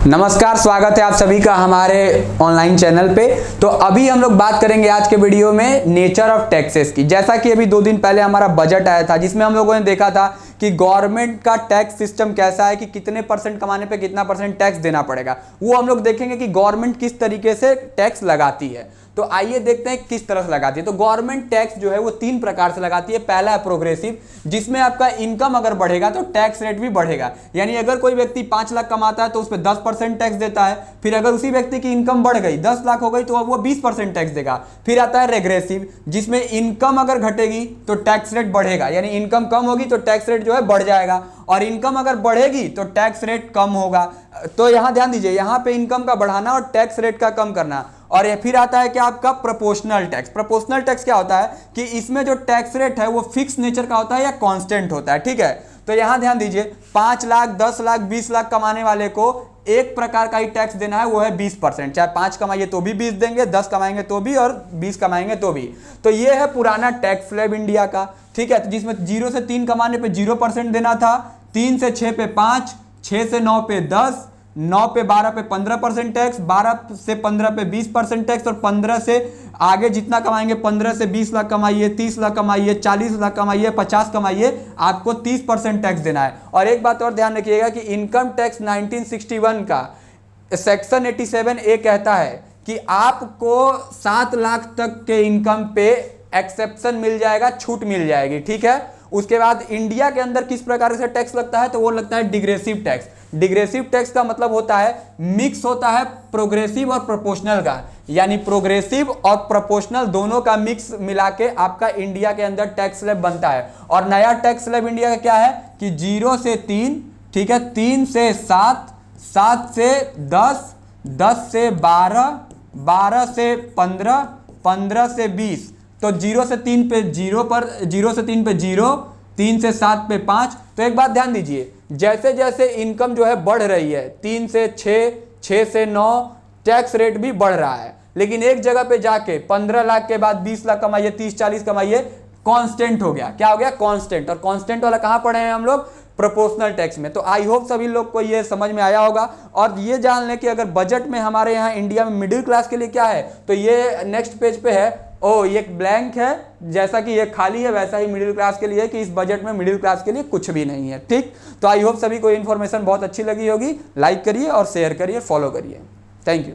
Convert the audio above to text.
नमस्कार, स्वागत है आप सभी का हमारे ऑनलाइन चैनल पे। तो अभी हम लोग बात करेंगे आज के वीडियो में नेचर ऑफ टैक्सेस की। जैसा कि अभी 2 दिन पहले हमारा बजट आया था जिसमें हम लोगों ने देखा था कि गवर्नमेंट का टैक्स सिस्टम कैसा है, कि कितने परसेंट कमाने पे कितना परसेंट टैक्स देना पड़ेगा। वो हम लोग देखेंगे कि गवर्नमेंट किस तरीके से टैक्स लगाती है। तो आइए देखते हैं किस तरह से लगाती है। तो गवर्नमेंट टैक्स जो है वो 3 प्रकार से लगाती है। पहला है प्रोग्रेसिव, जिसमें आपका इनकम अगर बढ़ेगा तो टैक्स रेट भी बढ़ेगा। यानी अगर कोई व्यक्ति 5 लाख कमाता है तो उस पर 10% टैक्स देता है। फिर अगर उसी व्यक्ति की इनकम बढ़ गई, 10 लाख हो गई, तो अब वो 20% टैक्स देगा। फिर आता है रेग्रेसिव, जिसमें इनकम अगर घटेगी तो टैक्स रेट बढ़ेगा। यानी इनकम कम होगी तो टैक्स रेट जो है बढ़ जाएगा, और इनकम अगर बढ़ेगी तो टैक्स रेट कम होगा। तो यहां ध्यान दीजिए, यहां पे इनकम का बढ़ाना और टैक्स रेट का कम करना। और ये फिर आता है कि आपका प्रोपोर्शनल टैक्स। प्रोपोर्शनल टैक्स क्या होता है कि इसमें जो टैक्स रेट है वो फिक्स नेचर का होता है या कांस्टेंट होता है। ठीक है, तो यहां ध्यान दीजिए, 5 लाख, 10 लाख, 20 लाख कमाने वाले को एक प्रकार का ही टैक्स देना है, वो है 20%। चाहे 5 कमाइए तो भी 20 देंगे, 10 कमाएंगे तो भी, और 20 कमाएंगे तो भी। तो ये है पुराना टैक्स स्लैब इंडिया का। ठीक है, तो जिसमें 0 से 3 कमाने पे 0% देना था, 3 से 6 पे 5, 6 से 9 पे 10, 9 पे 12 पे 15% टैक्स, 12 से 15 पे 20% टैक्स, और 15 से आगे जितना कमाएंगे, 15 से 20 लाख कमाइए, 30 लाख कमाइए, 40 लाख कमाइए, 50 कमाइए, आपको 30% टैक्स देना है। और एक बात और ध्यान रखिएगा कि इनकम टैक्स 1961 का सेक्शन 87A कहता है कि आपको 7 लाख तक के इनकम पे एक्सेप्शन मिल जाएगा, छूट मिल जाएगी। ठीक है, उसके बाद इंडिया के अंदर किस प्रकार से टैक्स लगता है, तो वो लगता है डिग्रेसिव टैक्स। डिग्रेसिव टैक्स का मतलब होता है मिक्स होता है प्रोग्रेसिव और प्रोपोर्शनल का। यानी प्रोग्रेसिव और प्रोपोर्शनल दोनों का मिक्स मिला के आपका इंडिया के अंदर टैक्स स्लैब बनता है। और नया टैक्स स्लैब इंडिया का क्या है कि 0 से 3, ठीक है, 3 से 7, 7 से 10, 10 से 12, 12 से 15, 15 से 20। तो 0 से 3 पे 0 पर, 0 से 3 पे 0, 3 से 7 पे 5। तो एक बात ध्यान दीजिए, जैसे जैसे इनकम जो है बढ़ रही है, 3 से 6, 6 से 9, टैक्स रेट भी बढ़ रहा है। लेकिन एक जगह पे जाके 15 लाख के बाद 20 लाख कमाइए, 30, 40 कमाइए, कांस्टेंट हो गया। क्या हो गया? कांस्टेंट। और कांस्टेंट वाला कहां पढ़े हैं हम लोग? प्रोपोर्शनल टैक्स में। तो आई होप सभी लोग को ये समझ में आया होगा। और ये जान लें कि अगर बजट में हमारे यहाँ इंडिया में मिडिल क्लास के लिए क्या है, तो ये नेक्स्ट पेज पे है। ये एक ब्लैंक है, जैसा कि ये खाली है वैसा ही मिडिल क्लास के लिए है, कि इस बजट में मिडिल क्लास के लिए कुछ भी नहीं है। ठीक, तो आई होप सभी को इन्फॉर्मेशन बहुत अच्छी लगी होगी। लाइक करिए और शेयर करिए, फॉलो करिए। Thank you.